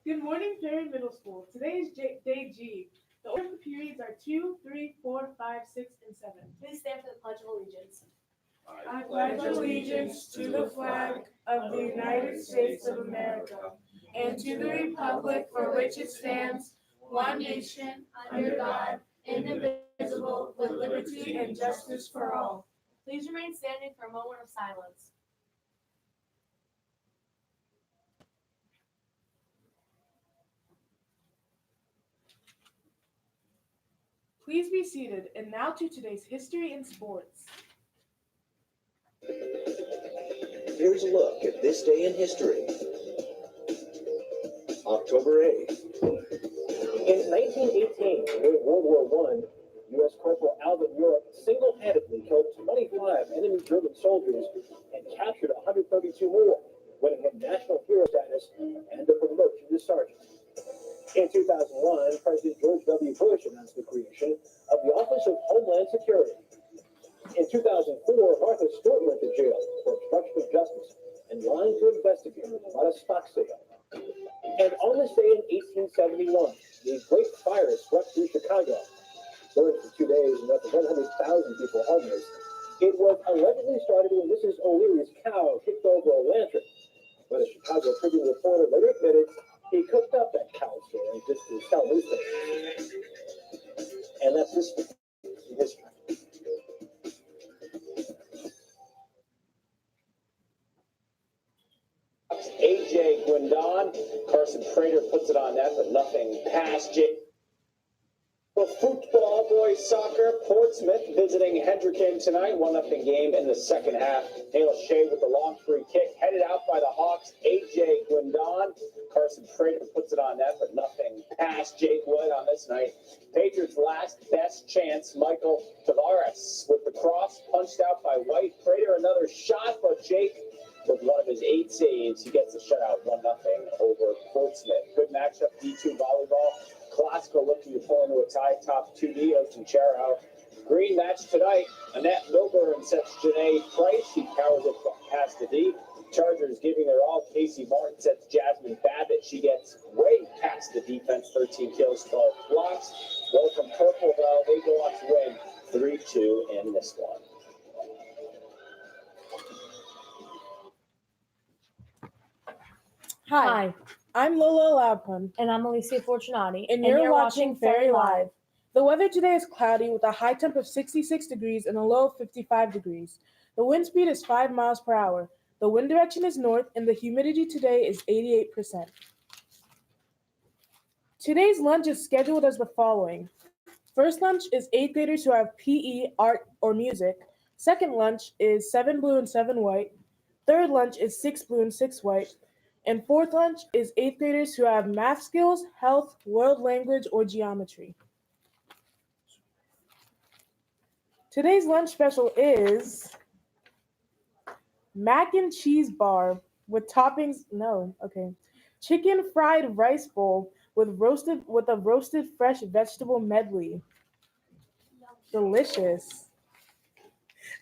Good morning, Ferri Middle School. Today is day G. The order of the periods are 2, 3, 4, 5, 6, and 7. Please stand for the Pledge of Allegiance. I pledge allegiance to the flag of the United States of America and to the republic for which it stands, one nation, under God, indivisible, with liberty and justice for all. Please remain standing for a moment of silence. Please be seated, and now to today's history and sports. Here's a look at this day in history. October 8th. In 1918, during World War I, U.S. Corporal Alvin York single-handedly killed 25 enemy German soldiers and captured 132 more, winning him national hero status and a promotion to sergeant. In 2001, President George W. Bush announced the creation of the Office of Homeland Security. In 2004, Martha Stewart went to jail for obstruction of justice and lying to investigators about a stock sale. And on this day in 1871, the Great Fire swept through Chicago. Burned for 2 days and left 100,000 people homeless. It was allegedly started when Mrs. O'Leary's cow kicked over a lantern. But a Chicago Tribune reporter later admitted he cooked up that cow story just to sell newspapers. And that's this in history. A.J. Guindon. Carson Prater puts it on net, but nothing past Jake. For football, boys soccer, Portsmouth visiting Hendricken tonight. 1-0 game in the second half. Neil Shea with the long free kick, headed out by the Hawks. A.J. Guindon. Carson Prater puts it on net, but nothing past Jake Wood on this night. Patriots' last best chance. Michael Tavares with the cross, punched out by White. Prater another shot, but Jake with one of his 8 saves, he gets the shutout 1-0 over Portsmouth. Good matchup, D2 volleyball. Classical looking to pull into a tie, top 2D, Ocean Charo. Green match tonight. Annette Milburn sets Janae Price. She powers it past the D. Chargers giving their all. Casey Martin sets Jasmine Babbitt. She gets way past the defense, 13 kills, 12 blocks. Well, from Purple, though, they go on to win 3-2 in this one. Hi, I'm Lola Loudpun, And I'm Alicia Fortunati. and you're watching Ferri Live. The weather today is cloudy with a high temp of 66 degrees and a low of 55 degrees. The wind speed is 5 miles per hour. The wind direction is north, and the humidity today is 88%. Today's lunch is scheduled as the following. First lunch is 8th graders who have PE, art, or music. Second lunch is 7 blue and 7 white. Third lunch is 6 blue and 6 white. And fourth lunch is 8th graders who have math skills, health, world language, or geometry. Today's lunch special is mac and cheese bar with toppings, chicken fried rice bowl with a roasted fresh vegetable medley. Delicious.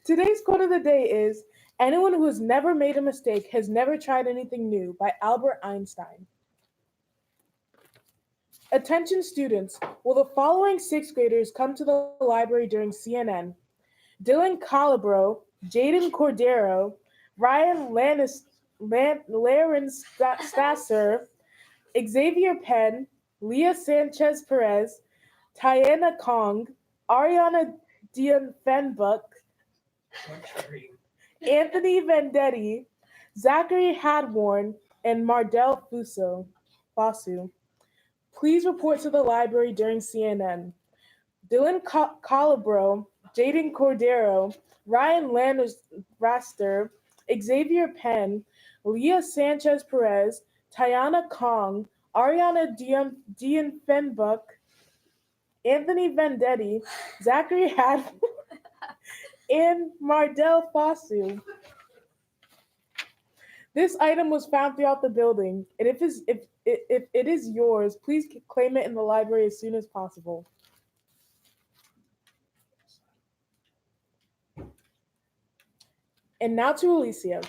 Today's quote of the day is, "Anyone who has never made a mistake has never tried anything new," by Albert Einstein. Attention students, will the following 6th graders come to the library during CNN? Dylan Calabro, Jaden Cordero, Ryan Larenstasser, Xavier Penn, Leah Sanchez Perez, Tiana Kong, Ariana Dianfenbuck, Anthony Vendetti, Zachary Hadworn, and Mardell Fuso. Fosu. Please report to the library during CNN. Dylan Calabro, Jaden Cordero, Ryan Raster, Xavier Penn, Leah Sanchez Perez, Tiana Kong, Ariana Dienfenbuck, Anthony Vendetti, Zachary Hadley, and Mardell Fosu. This item was found throughout the building, and if it is yours, please claim it in the library as soon as possible. And now to Alicia.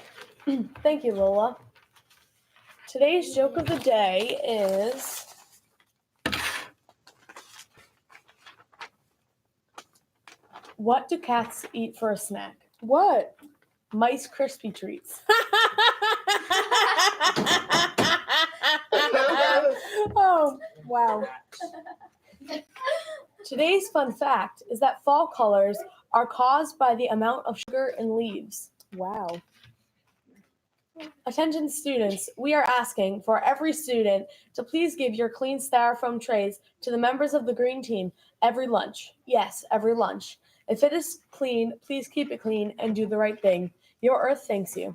Thank you, Lola. Today's joke of the day is what do cats eat for a snack? What? Mice Krispy treats. Oh, wow. Today's fun fact is that fall colors are caused by the amount of sugar in leaves. Wow. Attention students, we are asking for every student to please give your clean styrofoam trays to the members of the green team every lunch. Yes, every lunch. If it is clean, please keep it clean and do the right thing. Your Earth thanks you.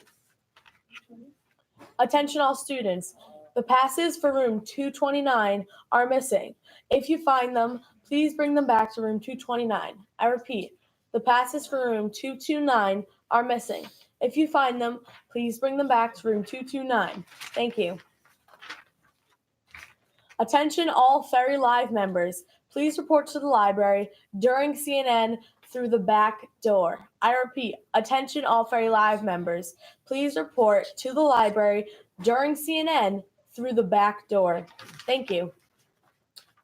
Attention all students, the passes for room 229 are missing. If you find them, please bring them back to room 229. I repeat, the passes for room 229 are missing. If you find them, please bring them back to room 229. Thank you. Attention all Ferri Live members, please report to the library during CNN through the back door. I repeat, attention all Ferri Live members, please report to the library during CNN through the back door. Thank you.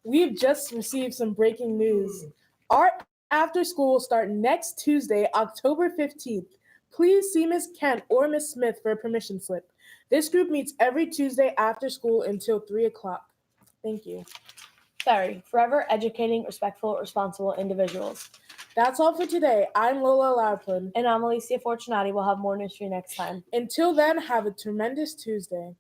We've just received some breaking news. Art after school will start next Tuesday, October 15th. Please see Ms. Kent or Ms. Smith for a permission slip. This group meets every Tuesday after school until 3 o'clock. Thank you. Ferri, forever educating respectful, responsible individuals. That's all for today. I'm Lola Laupin. And I'm Alicia Fortunati. We'll have more news for you next time. Until then, have a tremendous Tuesday.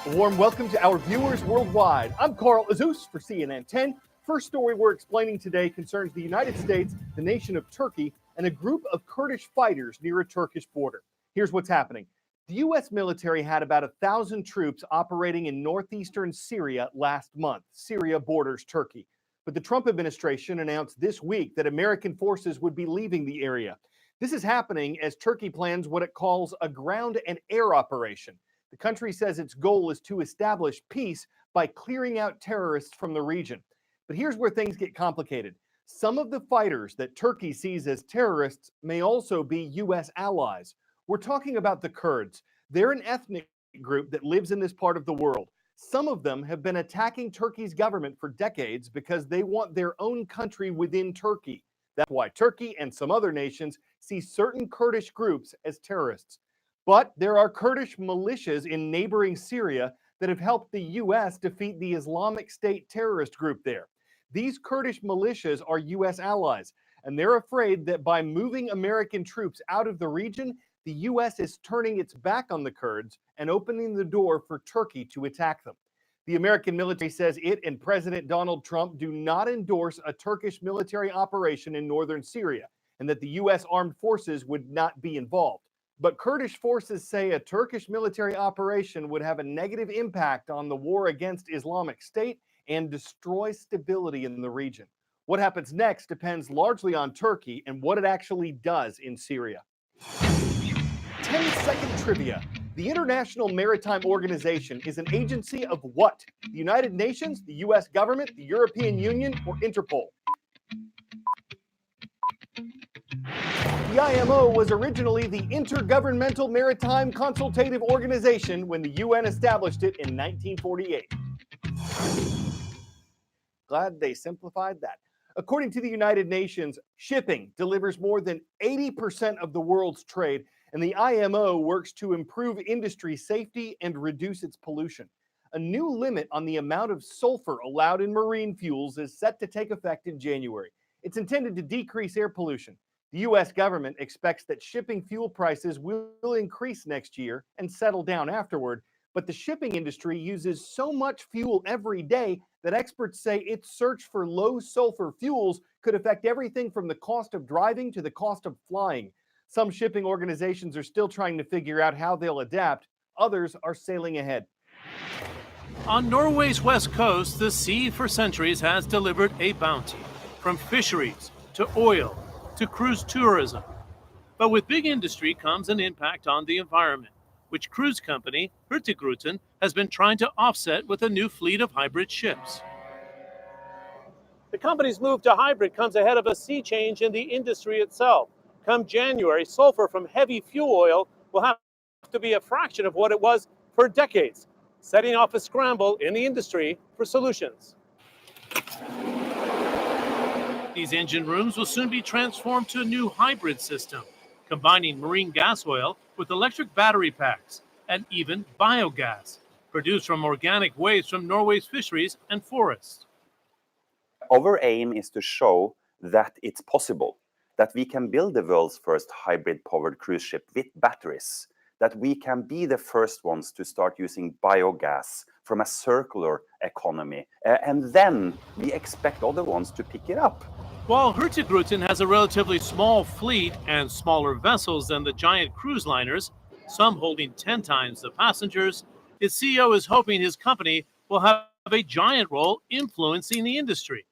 A warm welcome to our viewers worldwide. I'm Carl Azus for CNN 10. First story we're explaining today concerns the United States, the nation of Turkey, and a group of Kurdish fighters near a Turkish border. Here's what's happening. The U.S. military had about 1,000 troops operating in northeastern Syria last month. Syria borders Turkey. But the Trump administration announced this week that American forces would be leaving the area. This is happening as Turkey plans what it calls a ground and air operation. The country says its goal is to establish peace by clearing out terrorists from the region. But here's where things get complicated. Some of the fighters that Turkey sees as terrorists may also be U.S. allies. We're talking about the Kurds. They're an ethnic group that lives in this part of the world. Some of them have been attacking Turkey's government for decades because they want their own country within Turkey. That's why Turkey and some other nations see certain Kurdish groups as terrorists. But there are Kurdish militias in neighboring Syria that have helped the U.S. defeat the Islamic State terrorist group there. These Kurdish militias are U.S. allies, and they're afraid that by moving American troops out of the region, the U.S. is turning its back on the Kurds and opening the door for Turkey to attack them. The American military says it and President Donald Trump do not endorse a Turkish military operation in northern Syria, and that the U.S. armed forces would not be involved. But Kurdish forces say a Turkish military operation would have a negative impact on the war against Islamic State and destroy stability in the region. What happens next depends largely on Turkey and what it actually does in Syria. 10-second trivia. The International Maritime Organization is an agency of what? The United Nations, the U.S. government, the European Union, or Interpol? The The IMO was originally the Intergovernmental Maritime Consultative Organization when the UN established it in 1948. Glad they simplified that. According to the United Nations, shipping delivers more than 80% of the world's trade, and the IMO works to improve industry safety and reduce its pollution. A new limit on the amount of sulfur allowed in marine fuels is set to take effect in January. It's intended to decrease air pollution. The U.S. government expects that shipping fuel prices will increase next year and settle down afterward, but the shipping industry uses so much fuel every day that experts say its search for low sulfur fuels could affect everything from the cost of driving to the cost of flying. Some shipping organizations are still trying to figure out how they'll adapt. Others are sailing ahead. On Norway's west coast, the sea for centuries has delivered a bounty, from fisheries to oil to cruise tourism. But with big industry comes an impact on the environment, which cruise company Hurtigruten has been trying to offset with a new fleet of hybrid ships. The company's move to hybrid comes ahead of a sea change in the industry itself. Come January, sulfur from heavy fuel oil will have to be a fraction of what it was for decades, setting off a scramble in the industry for solutions. These engine rooms will soon be transformed to a new hybrid system, combining marine gas oil with electric battery packs and even biogas, produced from organic waste from Norway's fisheries and forests. Our aim is to show that it's possible, that we can build the world's first hybrid-powered cruise ship with batteries, that we can be the first ones to start using biogas from a circular economy, and then we expect other ones to pick it up. While Hurtigruten has a relatively small fleet and smaller vessels than the giant cruise liners, some holding 10 times the passengers, its CEO is hoping his company will have a giant role influencing the industry.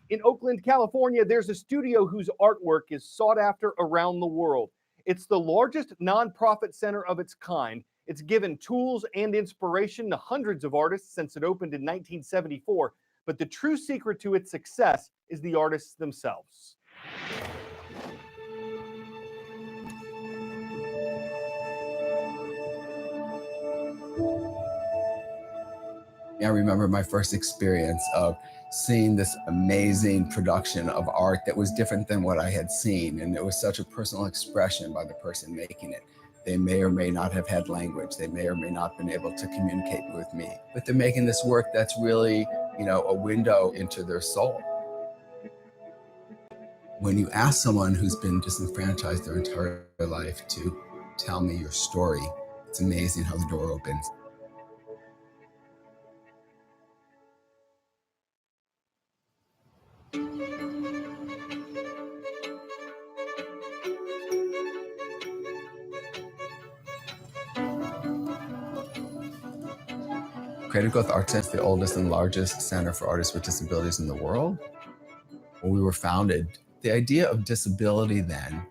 In Oakland, California, there's a studio whose artwork is sought after around the world. It's the largest nonprofit center of its kind. It's given tools and inspiration to hundreds of artists since it opened in 1974. But the true secret to its success is the artists themselves. I remember my first experience of seeing this amazing production of art that was different than what I had seen. And it was such a personal expression by the person making it. They may or may not have had language. They may or may not have been able to communicate with me. But they're making this work that's really, a window into their soul. When you ask someone who's been disenfranchised their entire life to tell me your story, it's amazing how the door opens. Creative Growth Art Center is the oldest and largest center for artists with disabilities in the world. When we were founded, the idea of disability then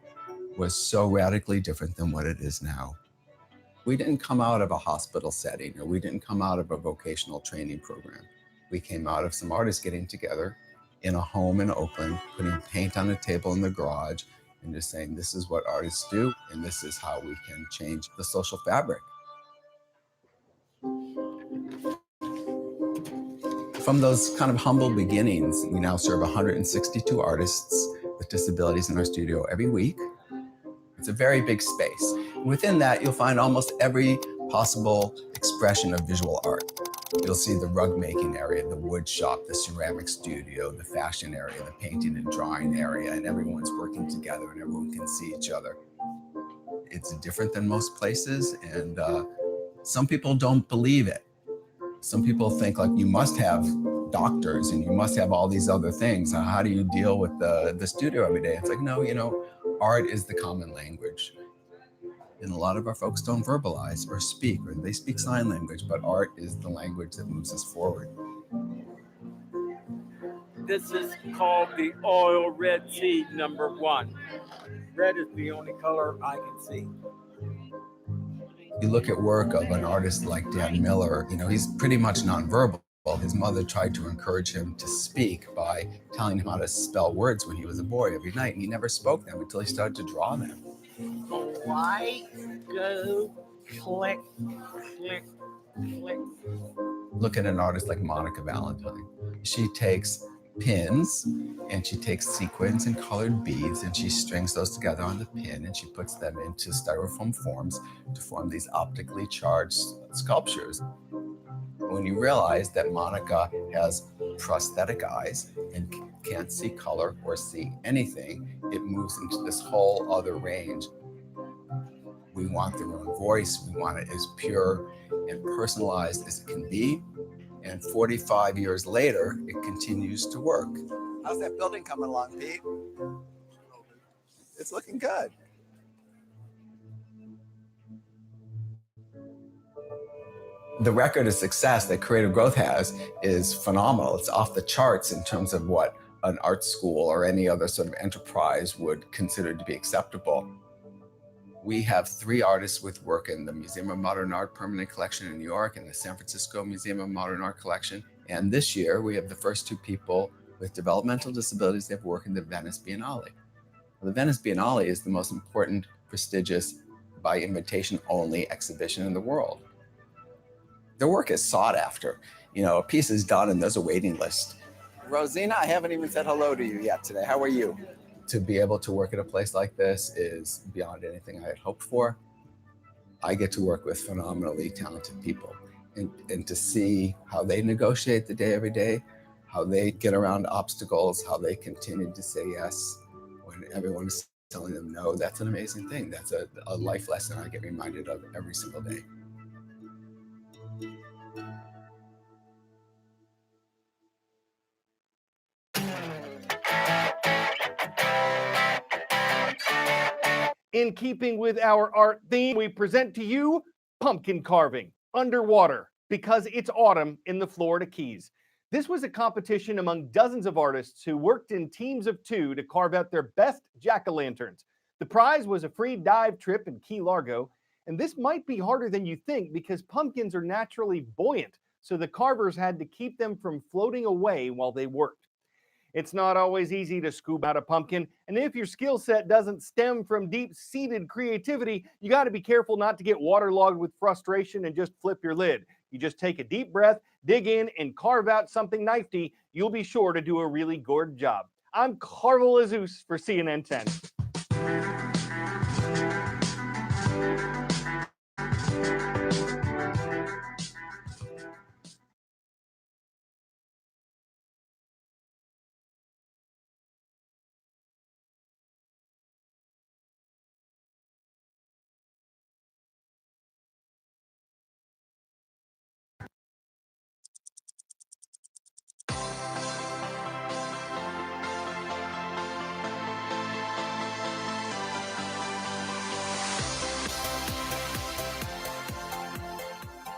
was so radically different than what it is now. We didn't come out of a hospital setting, or we didn't come out of a vocational training program. We came out of some artists getting together in a home in Oakland, putting paint on a table in the garage, and just saying, this is what artists do, and this is how we can change the social fabric. From those kind of humble beginnings, we now serve 162 artists with disabilities in our studio every week. It's a very big space. Within that, you'll find almost every possible expression of visual art. You'll see the rug making area, the wood shop, the ceramic studio, the fashion area, the painting and drawing area, and everyone's working together and everyone can see each other. It's different than most places, and some people don't believe it. Some people think like you must have doctors and you must have all these other things. How do you deal with the studio every day? It's like, no, art is the common language. And a lot of our folks don't verbalize or speak, or they speak sign language, but art is the language that moves us forward. This is called the Oil Red Seed #1. Red is the only color I can see. You look at work of an artist like Dan Miller, he's pretty much nonverbal. Well, his mother tried to encourage him to speak by telling him how to spell words when he was a boy every night, and he never spoke them until he started to draw them. White, go, click, click, click. Look at an artist like Monica Valentine. She takes pins and she takes sequins and colored beads and she strings those together on the pin and she puts them into styrofoam forms to form these optically charged sculptures. When you realize that Monica has prosthetic eyes and can't see color or see anything, it moves into this whole other range. We want their own voice. We want it as pure and personalized as it can be. And 45 years later, it continues to work. How's that building coming along, Pete? It's looking good. The record of success that Creative Growth has is phenomenal. It's off the charts in terms of what an art school or any other sort of enterprise would consider to be acceptable. We have 3 artists with work in the Museum of Modern Art Permanent Collection in New York and the San Francisco Museum of Modern Art Collection. And this year, we have the first 2 people with developmental disabilities that have work in the Venice Biennale. The Venice Biennale is the most important, prestigious, by invitation only exhibition in the world. Their work is sought after. You know, a piece is done and there's a waiting list. Rosina, I haven't even said hello to you yet today. How are you? To be able to work at a place like this is beyond anything I had hoped for. I get to work with phenomenally talented people and to see how they negotiate the day every day, how they get around obstacles, how they continue to say yes when everyone is telling them no, that's an amazing thing. That's a life lesson I get reminded of every single day. In keeping with our art theme, we present to you pumpkin carving underwater because it's autumn in the Florida Keys. This was a competition among dozens of artists who worked in teams of 2 to carve out their best jack-o'-lanterns. The prize was a free dive trip in Key Largo, and this might be harder than you think because pumpkins are naturally buoyant, so the carvers had to keep them from floating away while they worked. It's not always easy to scoop out a pumpkin, and if your skill set doesn't stem from deep-seated creativity, you got to be careful not to get waterlogged with frustration and just flip your lid. You just take a deep breath, dig in, and carve out something nifty. You'll be sure to do a really good job. I'm Carl Jesus for CNN 10.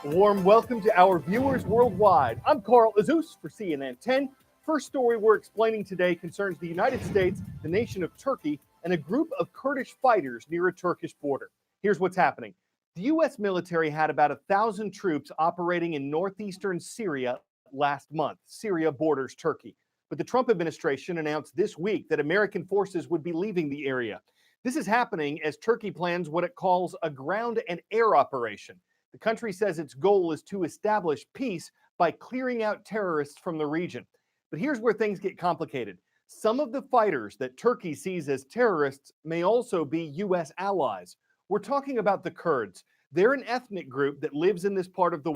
Warm welcome to our viewers worldwide. I'm Carl Jesus for CNN 10. First story we're explaining today concerns the United States, the nation of Turkey, and a group of Kurdish fighters near a Turkish border. Here's what's happening. The U.S. military had about 1,000 troops operating in northeastern Syria last month. Syria borders Turkey. But the Trump administration announced this week that American forces would be leaving the area. This is happening as Turkey plans what it calls a ground and air operation. The country says its goal is to establish peace by clearing out terrorists from the region. But here's where things get complicated. Some of the fighters that Turkey sees as terrorists may also be U.S. allies. We're talking about the Kurds. They're an ethnic group that lives in this part of the